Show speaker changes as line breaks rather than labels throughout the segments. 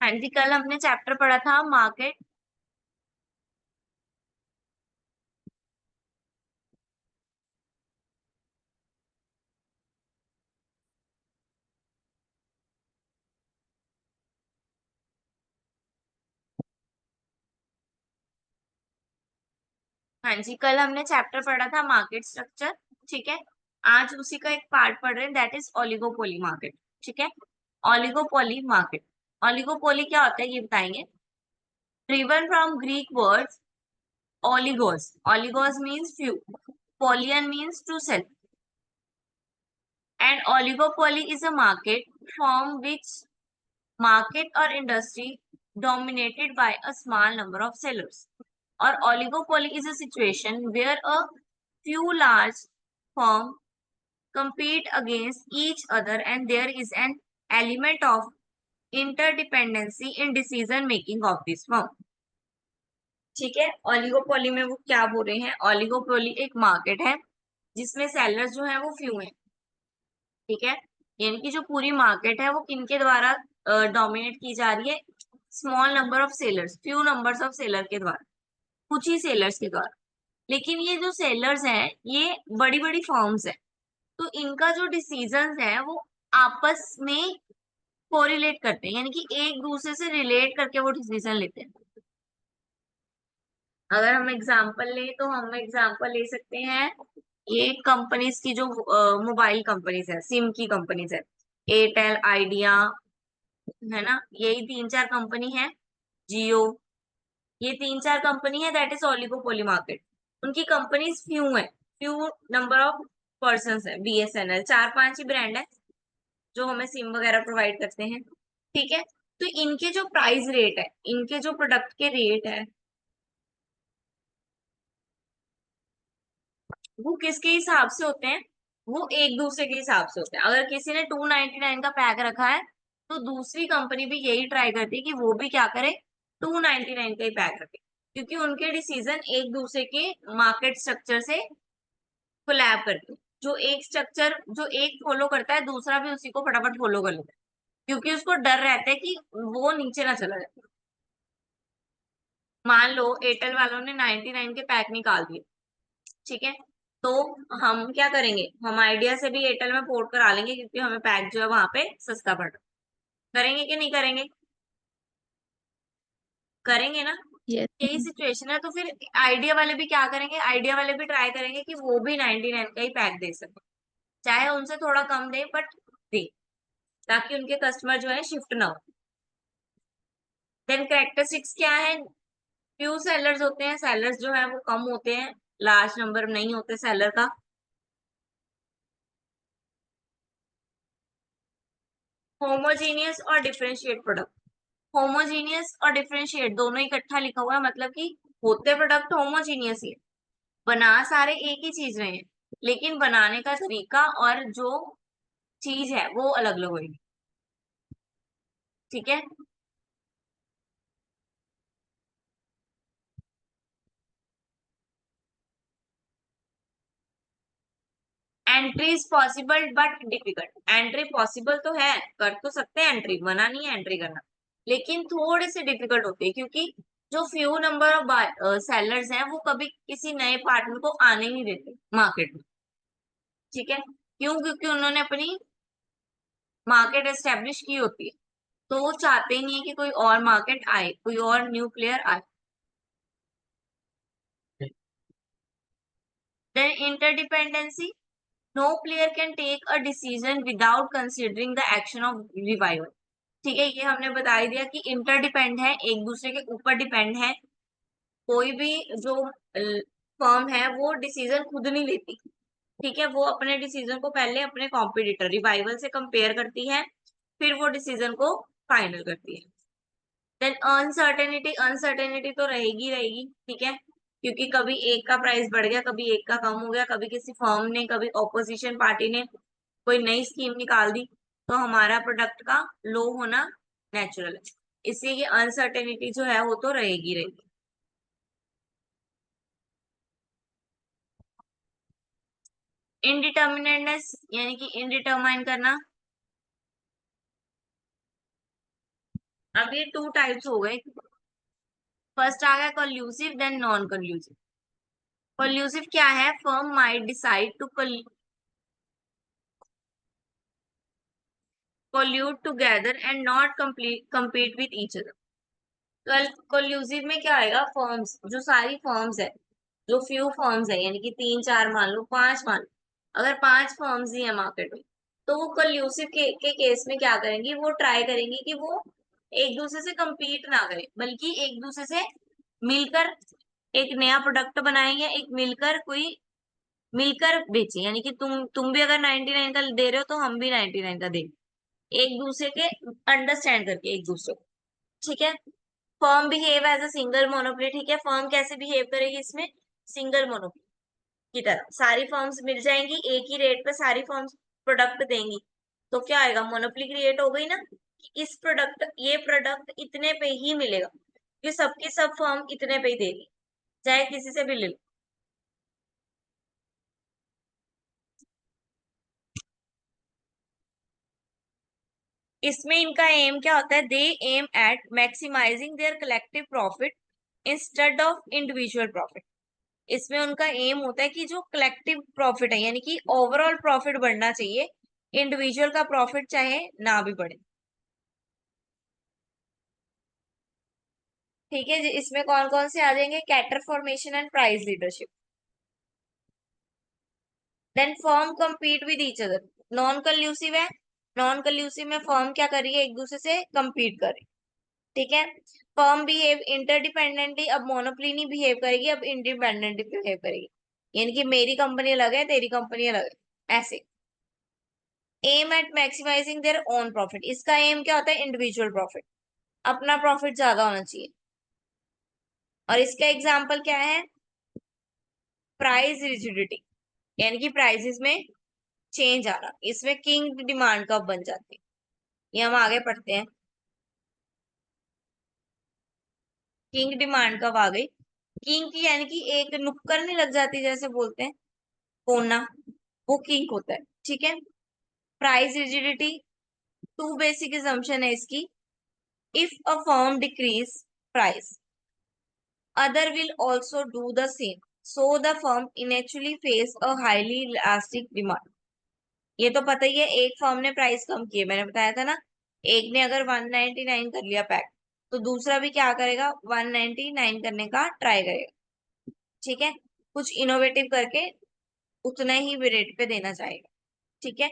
हाँ जी, कल हमने चैप्टर पढ़ा था मार्केट। हाँ जी, कल हमने चैप्टर पढ़ा था मार्केट स्ट्रक्चर। ठीक है, आज उसी का एक पार्ट पढ़ रहे हैं, दैट इज ओलिगोपोली मार्केट। ठीक है, ओलिगोपोली मार्केट। ओलिगोपोली क्या होता है ये बताएंगे। Driven from Greek words oligos. Oligos means few. Polyan means to sell. And oligopoly is a market from which market or industry dominated by a small number of sellers. Or oligopoly is a situation where a few large firms compete against each other and there is an element of interdependency in decision making of this firm. ठीक है, oligopoly में वो क्या बोल रहे हैं, oligopoly एक market है जिसमें सेलर्स जो है वो फ्यू हैं। ठीक है, यानी कि जो पूरी मार्केट है वो किनके द्वारा डोमिनेट की जा रही है, small number of sellers, few numbers of seller के द्वारा, कुछ ही सेलर्स के द्वारा। लेकिन ये जो सेलर्स हैं ये बड़ी बड़ी फर्म्स हैं, तो इनका जो डिसीजंस है वो आपस में कोरिलेट करते हैं, यानी कि एक दूसरे से रिलेट करके वो डिसीजन लेते हैं। अगर हम एग्जांपल लें तो हम एग्जांपल ले सकते हैं, ये कंपनीज की जो मोबाइल कंपनीज है, सिम की कंपनीज है, एयरटेल, आइडिया, है ना, यही तीन चार कंपनी है, जियो, ये तीन चार कंपनी है, दैट इज ओलिगोपोली मार्केट। उनकी कंपनीज फ्यू है, फ्यू नंबर ऑफ पर्सन है, बीएसएनएल, चार पांच ही ब्रांड है जो हमें सिम वगैरह प्रोवाइड करते हैं। ठीक है, तो इनके जो प्राइस रेट है, इनके जो प्रोडक्ट के रेट है वो किसके हिसाब से होते हैं, वो एक दूसरे के हिसाब से होते हैं। अगर किसी ने 299 का पैक रखा है तो दूसरी कंपनी भी यही ट्राई करती है कि वो भी क्या करे, 299 का ही पैक रखे, क्योंकि उनके डिसीजन एक दूसरे के मार्केट स्ट्रक्चर से कोलैब करते हैं। जो एक फॉलो करता है दूसरा भी उसी को फटाफट फॉलो कर लेता है, क्योंकि उसको डर रहता है कि वो नीचे ना चला जाए। मान लो एयरटेल वालों ने 99 के पैक निकाल दिए, ठीक है, तो हम क्या करेंगे, हम आइडिया से भी एयरटेल में पोर्ट करा लेंगे क्योंकि हमें पैक जो है वहां पे सस्ता पड़ रहा है। करेंगे कि नहीं करेंगे, करेंगे ना।
यस
यही सिचुएशन है, तो फिर आइडिया वाले भी क्या करेंगे, आइडिया वाले भी ट्राई करेंगे कि वो भी 99 का ही पैक दे सके, चाहे उनसे थोड़ा कम दे बट दे, ताकि उनके कस्टमर जो है शिफ्ट ना हो। देन कैरेक्टरिस्टिक्स क्या है, फ्यू सेलर्स होते हैं, सेलर्स जो है वो कम होते हैं, लार्ज नंबर नहीं होते सेलर का। होमोजीनियस और डिफरेंशिएट प्रोडक्ट, होमोजीनियस और डिफरेंशिएट दोनों इकट्ठा लिखा हुआ है, मतलब कि होते प्रोडक्ट होमोजीनियस ही है, बना सारे एक ही चीज रहे हैं, लेकिन बनाने का तरीका और जो चीज है वो अलग अलग होगी। ठीक है, entry is possible but difficult, entry possible तो है, कर तो सकते हैं एंट्री, मना नहीं है एंट्री करना, लेकिन थोड़े से डिफिकल्ट होते हैं, क्योंकि जो फ्यू नंबर ऑफ सेलर्स हैं वो कभी किसी नए पार्टनर को आने ही नहीं देते मार्केट में। ठीक है, क्यों, क्योंकि उन्होंने अपनी मार्केट एस्टेब्लिश की होती है, तो वो चाहते ही नहीं है कि कोई और मार्केट आए, कोई और न्यू प्लेयर आए। Then interdependency, no player can take a decision without considering the action of revival. ठीक है, ये हमने बता ही दिया कि इंटरडिपेंड है, एक दूसरे के ऊपर डिपेंड है, कोई भी जो फर्म है वो डिसीजन खुद नहीं लेती। ठीक है, वो अपने डिसीजन को पहले अपने कॉम्पिटिटर रिवाइवल से कंपेयर करती है, फिर वो डिसीजन को फाइनल करती है। देन अनसर्टेनिटी, अनसर्टेनिटी तो रहेगी रहेगी, ठीक है, क्योंकि कभी एक का प्राइस बढ़ गया, कभी एक का कम हो गया, कभी किसी फर्म ने, कभी ऑपोजिशन पार्टी ने कोई नई स्कीम निकाल दी, तो हमारा प्रोडक्ट का लो होना नेचुरल है, इसलिए ये अनसर्टेनिटी जो है वो तो रहेगी रहेगी। इनडिटर्मिनेटनेस यानी कि इनडिटरमाइन करना, अब ये टू टाइप्स हो गए। फर्स्ट आ गया collusive, then non collusive. Collusive क्या है? Firm might decide to collude together and not compete with each other। कल कोल्यूसिव में क्या आएगा? फर्म्स, जो सारी फर्म्स है, जो फ्यू फर्म्स है, यानी कि तीन चार मान लो, पांच मान लो, अगर पांच फर्म्स ही है मार्केट में, तो वो कोल्यूसिव के केस में क्या करेंगी? वो ट्राई करेंगी कि वो एक दूसरे से compete ना करें, बल्कि एक दूसरे से मिलकर एक नया प्रोडक्ट बनाएं, या एक मिलकर बेचें। यानी कि तुम भी अगर 99 का दे रहे हो तो हम भी 99 का दें, एक दूसरे के अंडरस्टैंड करके एक दूसरे को। ठीक है। Firm behave as a single monopoly. ठीक है, फर्म कैसे बिहेव करेगी इसमें? सिंगल मोनोपोली की तरह सारी फर्म्स मिल जाएंगी, एक ही रेट पे सारी फर्म्स प्रोडक्ट देंगी, तो क्या आएगा? मोनोपोली क्रिएट हो गई ना, कि इस प्रोडक्ट ये प्रोडक्ट इतने पे ही मिलेगा, कि सबकी सब फर्म इतने पे ही देगी, चाहे किसी से भी ले लो। इसमें इनका एम क्या होता है? They aim at maximising their collective profit instead of individual profit. इसमें उनका एम होता है कि जो कलेक्टिव प्रॉफिट है, यानी कि ओवरऑल प्रॉफिट बढ़ना चाहिए, इंडिविजुअल का प्रॉफिट चाहे ना भी बढ़े। ठीक है जी। इसमें कौन कौन से आ जाएंगे? Cartel formation and price leadership. Then firm compete with each other. Non collusive है, नॉन कंल्यूसिव में फर्म क्या कर रही है? एक दूसरे से compete कर रही है। ठीक है। Firm behave interdependently. अब मोनोपोली नहीं बिहेव करेगी, अब इंडिपेंडेंटली बिहेव करेगी, यानी कि मेरी कंपनी अलग है, तेरी कंपनी अलग है, ऐसे। Aim at maximising their own profit. इसका एम क्या होता है? इंडिविजुअल प्रॉफिट, अपना प्रॉफिट ज्यादा होना चाहिए। और इसका एग्जाम्पल क्या है? प्राइस रिजिडिटी, यानी कि प्राइसेस में चेंज आना। इसमें किंग डिमांड कब बन जाती है, ये हम आगे पढ़ते हैं। किंग डिमांड कब आ गई? किंग की यानी कि एक नुक्कड़ नहीं लग जाती, जैसे बोलते हैं कोना, वो किंग होता है। ठीक है। Price rigidity, two basic assumption है इसकी। If a firm decreases price, other will also do the same, so the firm initially face a highly elastic demand। ये तो पता ही है, एक फर्म ने प्राइस कम की है, मैंने बताया था ना, एक ने अगर 199 कर लिया पैक, तो दूसरा भी क्या करेगा? 199 करने का ट्राई करेगा। ठीक है, कुछ इनोवेटिव करके उतने ही रेट पे देना चाहेगा। ठीक है।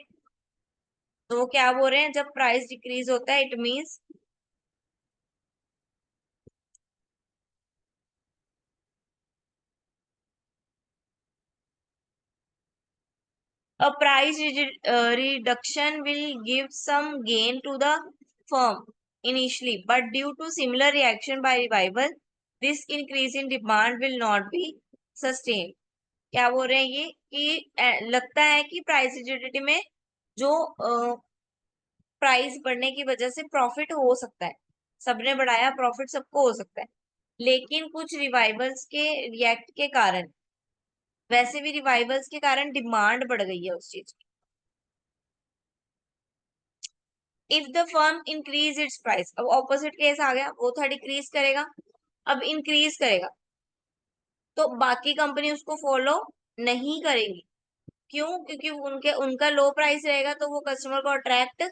तो वो क्या बोल रहे हैं? जब प्राइस डिक्रीज होता है, it means a price reduction will give some gain to the firm initially, but due to similar reaction by revival, this increase in demand will not be sustained। क्या बोल रहे हैं ये? कि लगता है कि प्राइस रिजिडिटी में जो प्राइस बढ़ने की वजह से प्रॉफिट हो सकता है, सबने बढ़ाया, प्रॉफिट सबको हो सकता है, लेकिन कुछ रिवाइवल्स के रिएक्ट के कारण, वैसे भी रिवाइवल्स के कारण डिमांड बढ़ गई है उस चीज की। If the firm increase its price, अब ऑपोजिट केस आ गया, वो था डिक्रीज करेगा, अब इंक्रीज करेगा, तो बाकी कंपनी उसको फॉलो नहीं करेगी। क्यों? क्योंकि उनके उनका लो प्राइस रहेगा, तो वो कस्टमर को अट्रैक्ट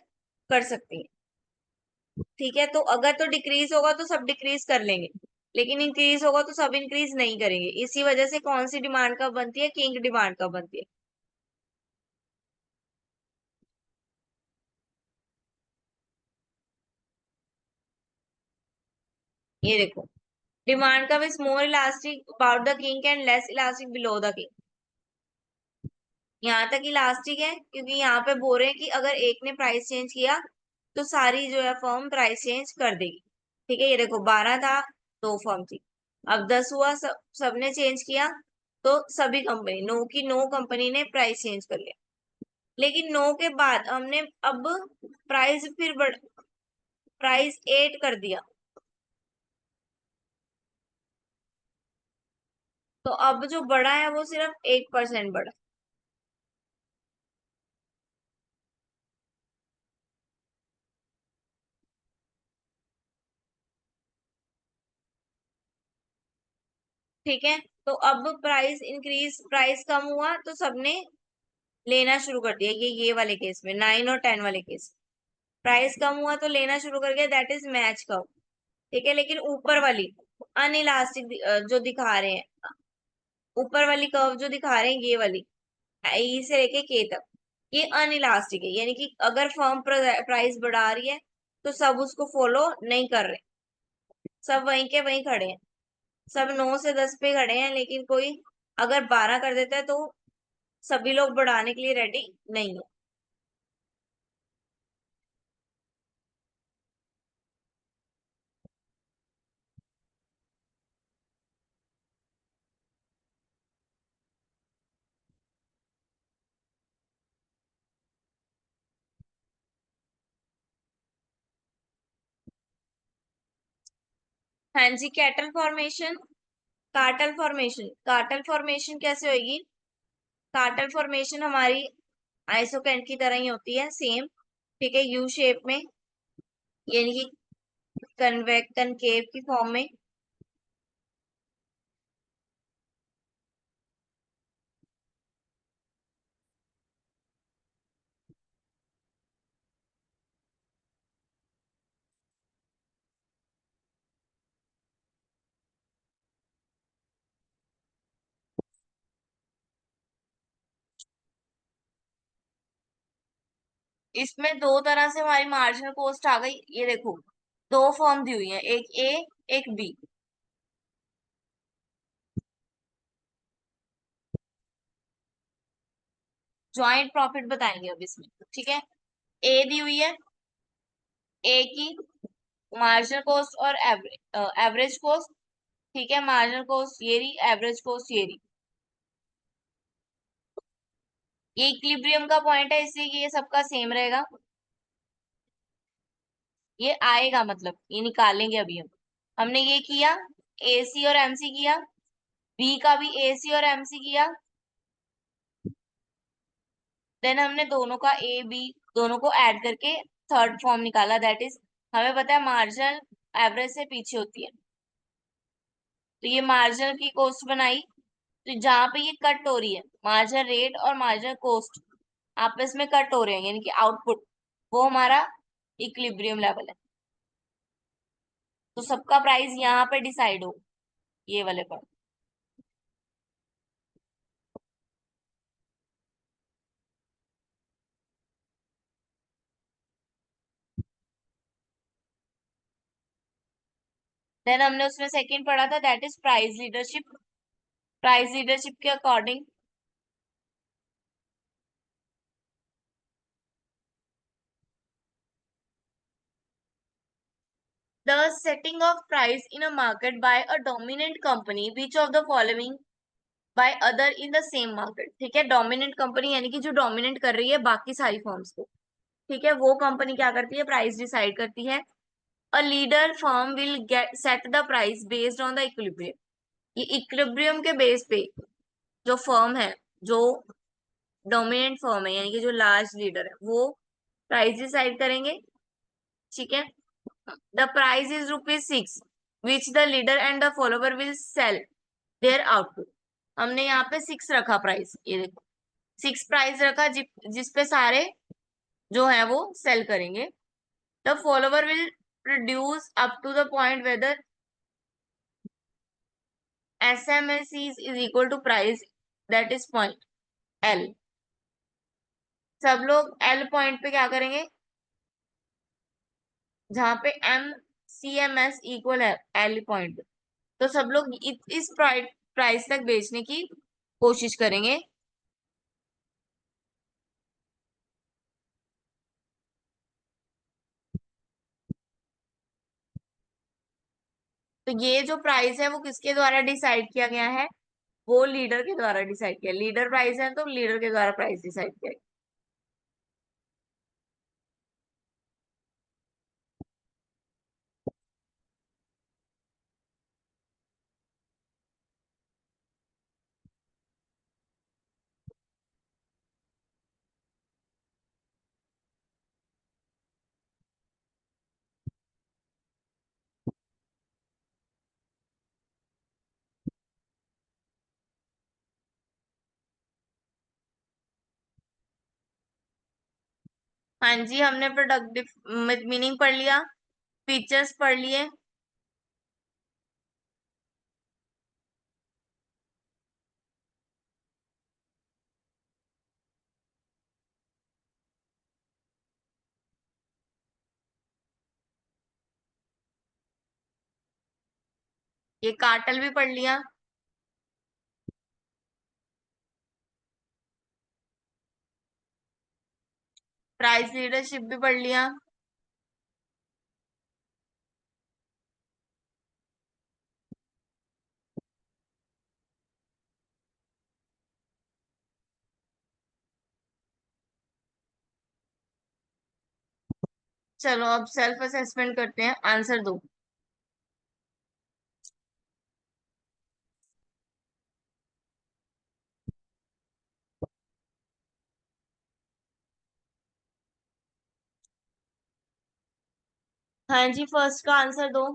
कर सकती है। ठीक है। तो अगर तो डिक्रीज होगा तो सब डिक्रीज कर लेंगे, लेकिन इंक्रीज होगा तो सब इंक्रीज नहीं करेंगे। इसी वजह से कौन सी डिमांड कब बनती है? किंग डिमांड कब बनती है? ये देखो, डिमांड कब is more elastic about the king and less elastic below the king. यहाँ तक इलास्टिक है, क्योंकि यहाँ पे बोल रहे हैं कि अगर एक ने प्राइस चेंज किया, तो सारी जो है फर्म प्राइस चेंज कर देगी। ठीक है। ये देखो, 12 था, दो फर्म थी, अब 10 हुआ, सबने चेंज किया, तो सभी कंपनी, नो की नो कंपनी ने प्राइस चेंज कर लिया। लेकिन नो के बाद हमने अब प्राइस फिर प्राइस 8 कर दिया, तो अब जो बढ़ा है वो सिर्फ 1% बढ़ा। ठीक है। तो अब प्राइस कम हुआ तो सबने लेना शुरू कर दिया, ये वाले केस में 9 और 10 वाले केस। प्राइस कम हुआ तो लेना शुरू कर दिया, दैट इज मैच कर्व। ठीक है, लेकिन ऊपर वाली अनइलास्टिक जो दिखा रहे हैं, ऊपर वाली कर्व जो दिखा रहे हैं, ये वाली ई से लेके के तक, ये अनइलास्टिक है, यानी कि अगर फर्म प्राइस बढ़ा रही है तो सब उसको फॉलो नहीं कर रहे, सब वहीं के वहीं खड़े हैं, सब 9 से 10 पे खड़े हैं, लेकिन कोई अगर 12 कर देता है तो सभी लोग बढ़ाने के लिए रेडी नहीं है। हाँ जी, कार्टल फॉर्मेशन कैसे होगी? कार्टल फॉर्मेशन हमारी आइसोकेंट की तरह ही होती है, सेम। ठीक है, यू शेप में, यानी कि कनकेव की फॉर्म में। इसमें दो तरह से हमारी मार्जिनल कॉस्ट आ गई, ये देखो, दो फॉर्म दी हुई है, एक ए एक बी। ज्वाइंट प्रॉफिट बताएंगे अब इसमें। ठीक है, ए दी हुई है, ए की मार्जिनल कॉस्ट और एवरेज कॉस्ट। ठीक है, मार्जिनल कॉस्ट ये रही, एवरेज कॉस्ट ये रही। ये इक्विलिब्रियम का पॉइंट है, इसलिए कि ये सबका सेम रहेगा। ये आएगा, मतलब ये निकालेंगे अभी हम। हमने ये किया, एसी और एमसी किया, बी का भी एसी और एमसी किया। देन हमने दोनों का ए बी दोनों को ऐड करके थर्ड फॉर्म निकाला, दैट इज, हमें पता है मार्जिनल एवरेज से पीछे होती है, तो ये मार्जिनल की कॉस्ट बनाई। तो जहां पे ये कट हो रही है, मार्जिनल रेट और मार्जिनल कॉस्ट आपस में कट हो रहे हैं, यानी कि आउटपुट, वो हमारा इक्विलिब्रियम लेवल है। तो सबका प्राइस यहाँ पे डिसाइड हो, ये वाले पर। देन हमने उसमें सेकंड पढ़ा था, that is price leadership. Price leadership के according the setting of price in a market by a dominant company, which of the following by other in the same market. ठीक है, डोमिनेंट कंपनी यानी कि जो dominate कर रही है बाकी सारी फर्म्स को। ठीक है, वो कंपनी क्या करती है, प्राइस डिसाइड करती है। A leader firm will get set the price based on the equilibrium. ये इक्विलिब्रियम के बेस पे जो फर्म है, जो डोमिनेंट फर्म है, यानी कि जो लार्ज लीडर है, वो प्राइस डिसाइड करेंगे। ठीक है, the price is ₹6 which the leader and the follower will sell their output. हमने यहाँ पे 6 रखा प्राइस, ये देखो, 6 प्राइस रखा जिसपे सारे जो है वो सेल करेंगे। The follower will produce up to the point whether SMSE is equal to price, that is point L। सब लोग L पॉइंट पे क्या करेंगे, जहां पे MCMS इक्वल है L पॉइंट, तो सब लोग इस प्राइस तक बेचने की कोशिश करेंगे। तो ये जो प्राइस है वो किसके द्वारा डिसाइड किया गया है, वो लीडर के द्वारा डिसाइड किया, लीडर प्राइस है तो लीडर के द्वारा प्राइस डिसाइड किया गया। हाँ जी, हमने प्रोडक्ट मीनिंग पढ़ लिया, फीचर्स पढ़ लिए। ये कार्टेल भी पढ़ लिया। प्राइस लीडरशिप भी पढ़ लिया। चलो अब सेल्फ असेसमेंट करते हैं, आंसर दो। हाँ जी, फर्स्ट का आंसर दो।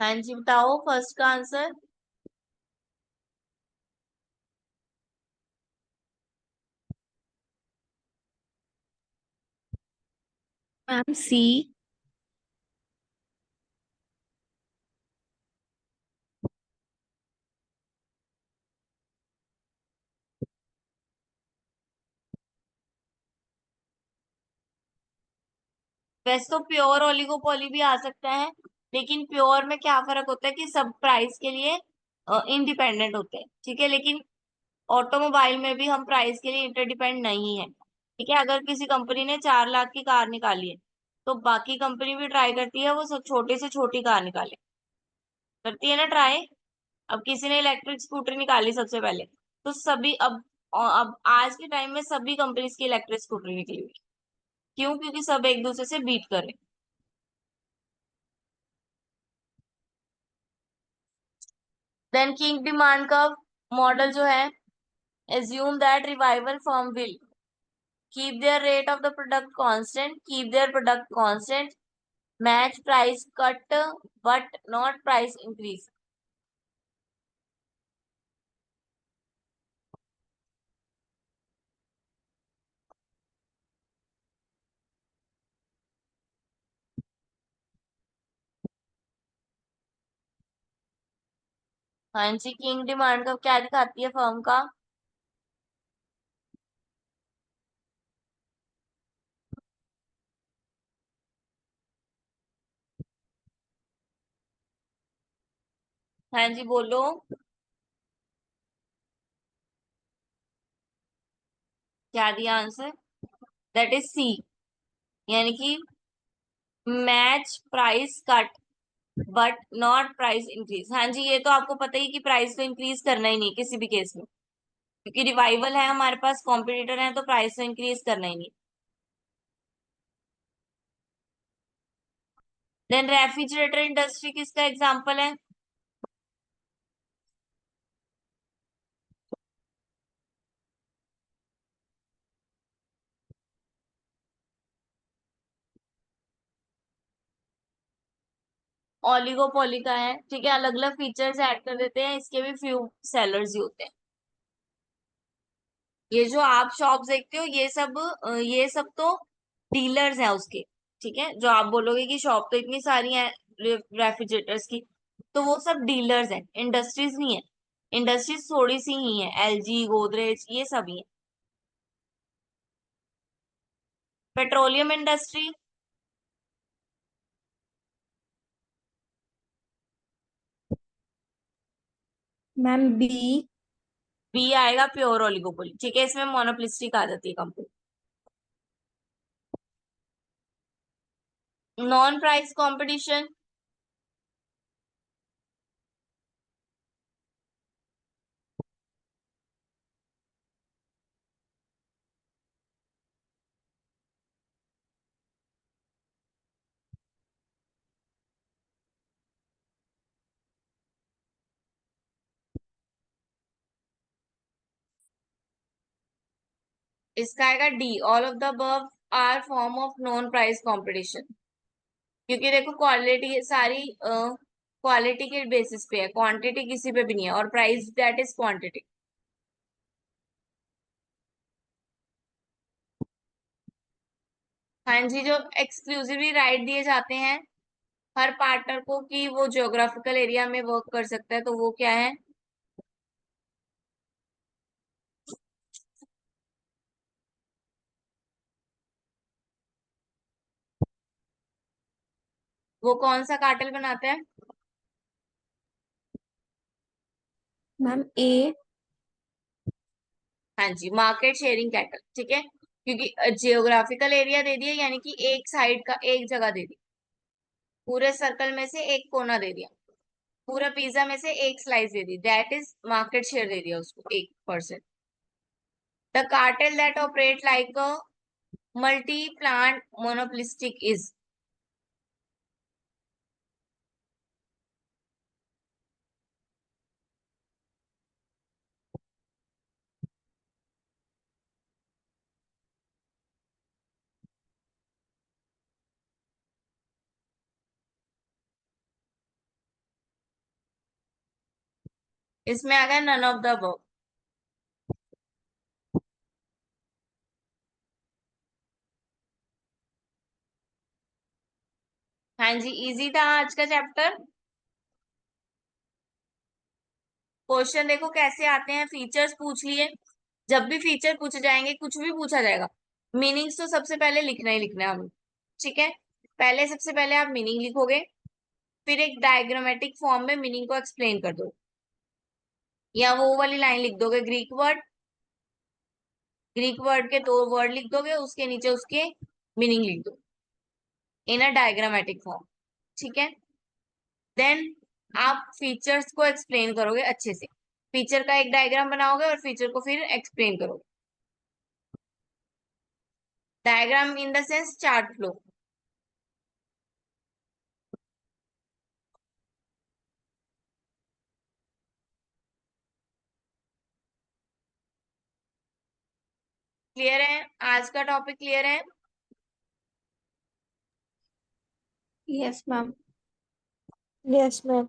हाँ जी, बताओ फर्स्ट का आंसर।
मैम सी।
वैसे तो प्योर ओलिगोपोली भी आ सकता है, लेकिन प्योर में क्या फर्क होता है कि सब प्राइस के लिए इंडिपेंडेंट होते हैं, ठीक है। लेकिन ऑटोमोबाइल में भी हम प्राइस के लिए इंटरडिपेंड नहीं है, ठीक है। अगर किसी कंपनी ने 4 लाख की कार निकाली है, तो बाकी कंपनी भी ट्राई करती है वो सब छोटे से छोटी कार निकाले, करती है ना ट्राई। अब किसी ने इलेक्ट्रिक स्कूटर निकाली सबसे पहले, तो सभी अब आज के टाइम में सभी कंपनीज की इलेक्ट्रिक स्कूटर निकली हुई है। क्यों? क्योंकि सब एक दूसरे से बीट कर रहे हैं। देन किंग डिमांड का मॉडल जो है, assume that revival firm will keep their rate of the product constant, keep their product constant, match price cut but not price increase। हाँ जी, किंग डिमांड का क्या दिखाती है फर्म का? हाँ जी, बोलो। क्या दिया आंसर? दैट इज सी, यानी कि match price cut but not price increase. हाँ जी, ये तो आपको पता ही कि प्राइस तो इंक्रीज करना ही नहीं किसी भी केस में, क्योंकि रिवाइवल है हमारे पास, कॉम्पिटिटर है, तो प्राइस तो इंक्रीज करना ही नहीं। देन रेफ्रिजरेटर इंडस्ट्री किसका एग्जांपल है? ओलिगोपोली का है, ठीक है। अलग अलग फीचर्स ऐड कर देते हैं, इसके भी फ्यू सेलर्स ही होते हैं। ये जो आप शॉप देखते हो, ये सब तो डीलर्स हैं उसके, ठीक है। जो आप बोलोगे कि शॉप तो इतनी सारी हैं रेफ्रिजरेटर्स की, तो वो सब डीलर्स हैं, इंडस्ट्रीज नहीं है। इंडस्ट्रीज थोड़ी सी ही है, एलजी, गोदरेज, ये सब ही है। Petroleum industry.
Ma'am B.
B आएगा प्योर ओलिगोपोली, ठीक है। इसमें मोनोपोलिस्टिक आ जाती है कंपनी। Non price competition. इसका आएगा D, all of the above are form of non price competition. क्योंकि देखो क्वालिटी सारी क्वालिटी के बेसिस पे है, क्वांटिटी किसी पे भी नहीं है, और प्राइस दैट इज क्वांटिटी। हाँ जी, जो एक्सक्लूसिवली राइट दिए जाते हैं हर पार्टनर को कि वो ज्योग्राफिकल एरिया में वर्क कर सकता है, तो वो क्या है? वो कौन सा कार्टेल बनाता है?
मैम ए।
हाँ जी, मार्केट शेयरिंग कैटल, ठीक है। क्योंकि जियोग्राफिकल एरिया दे दिया, यानी कि एक साइड का एक जगह दे दी, पूरे सर्कल में से एक कोना दे दिया, पूरा पिज्जा में से एक स्लाइस दे दी, दैट इज मार्केट शेयर दे दिया उसको 1%। The cartel that operate like a multi plant monopolistic is. इसमें आ गया नन ऑफ द अबव। हाँ जी, इजी था आज का चैप्टर। क्वेश्चन देखो कैसे आते हैं, फीचर्स पूछ लिए। जब भी फीचर पूछे जाएंगे, कुछ भी पूछा जाएगा, मीनिंग्स तो सबसे पहले लिखना ही लिखना है हमें, ठीक है। पहले सबसे पहले आप मीनिंग लिखोगे, फिर एक डायग्रामेटिक फॉर्म में मीनिंग को एक्सप्लेन कर दो, या वो वाली लाइन लिख दोगे, ग्रीक वर्ड के दो वर्ड लिख दोगे, उसके नीचे उसके मीनिंग लिख दो इन अ डायग्रामेटिक फॉर्म, ठीक है। देन आप फीचर्स को एक्सप्लेन करोगे अच्छे से, फीचर का एक डायग्राम बनाओगे और फीचर को फिर एक्सप्लेन करोगे। Diagram in the sense chart flow. Clear है? आज का टॉपिक क्लियर है?
Yes ma'am. Yes ma'am.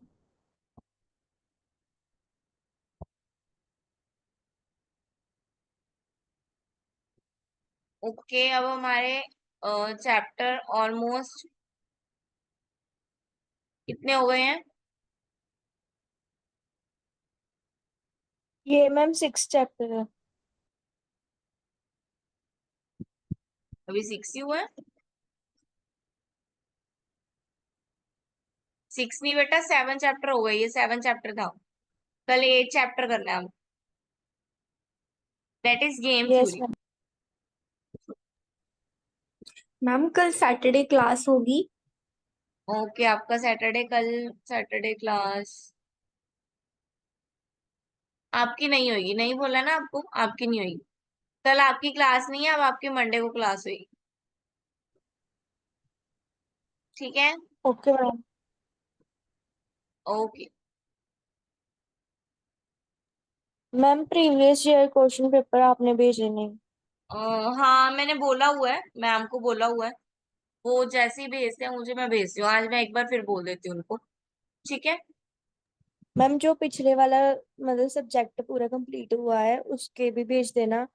Okay, अब हमारे चैप्टर ऑलमोस्ट कितने हो गए हैं?
ये मैम 6 चैप्टर है।
अभी 6 ही हुए हैं। 6 नहीं बेटा, 7 चैप्टर हो गए, ये 7 चैप्टर था। कल 8 चैप्टर करना है हम, that is game
yes
theory.
Ma'am. Ma'am कल सैटरडे क्लास होगी।
ओके, आपका सैटरडे, कल सैटरडे क्लास आपकी नहीं होगी, नहीं बोला ना आपको, आपकी नहीं होगी। कल आपकी क्लास नहीं है, अब आपके मंडे को क्लास होगी, ठीक है।
Okay ma'am.
Okay.
Ma'am previous year question paper आपने भेजे नहीं।
हाँ, मैंने बोला हुआ है, मैम को बोला हुआ है, वो जैसे ही भेजते हैं मुझे मैं भेजती हूँ, आज मैं एक बार फिर बोल देती हूँ उनको, ठीक है।
मैम जो पिछले वाला मतलब सब्जेक्ट पूरा कंप्लीट हुआ है उसके भी भेज देना।